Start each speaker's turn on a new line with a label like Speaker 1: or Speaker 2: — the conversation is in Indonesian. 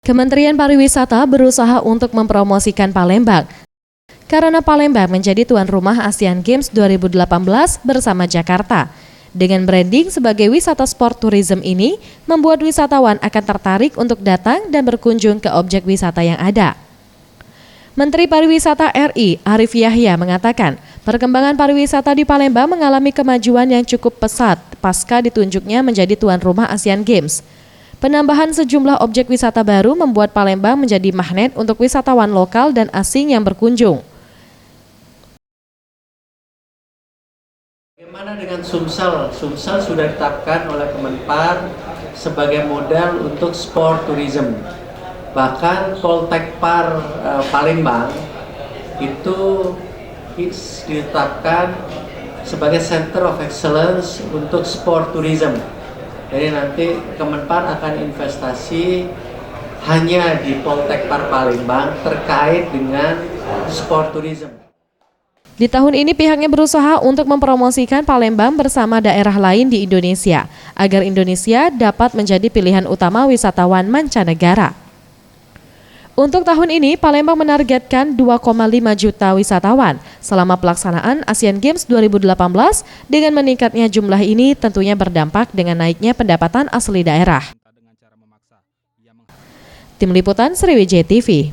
Speaker 1: Kementerian Pariwisata berusaha untuk mempromosikan Palembang karena Palembang menjadi tuan rumah Asian Games 2018 bersama Jakarta. Dengan branding sebagai wisata sport tourism ini, membuat wisatawan akan tertarik untuk datang dan berkunjung ke objek wisata yang ada. Menteri Pariwisata RI Arief Yahya mengatakan, perkembangan pariwisata di Palembang mengalami kemajuan yang cukup pesat pasca ditunjuknya menjadi tuan rumah Asian Games. Penambahan sejumlah objek wisata baru membuat Palembang menjadi magnet untuk wisatawan lokal dan asing yang berkunjung.
Speaker 2: Bagaimana dengan Sumsel? Sumsel sudah ditetapkan oleh Kemenpar sebagai modal untuk sport tourism. Bahkan Poltekpar Palembang itu ditetapkan sebagai Center of Excellence untuk sport tourism. Jadi nanti Kemenpar akan investasi hanya di Poltekpar Palembang terkait dengan sport tourism.
Speaker 1: Di tahun ini pihaknya berusaha untuk mempromosikan Palembang bersama daerah lain di Indonesia, agar Indonesia dapat menjadi pilihan utama wisatawan mancanegara. Untuk tahun ini, Palembang menargetkan 2,5 juta wisatawan selama pelaksanaan Asian Games 2018. Dengan meningkatnya jumlah ini tentunya berdampak dengan naiknya pendapatan asli daerah. Tim Liputan Sriwijaya TV.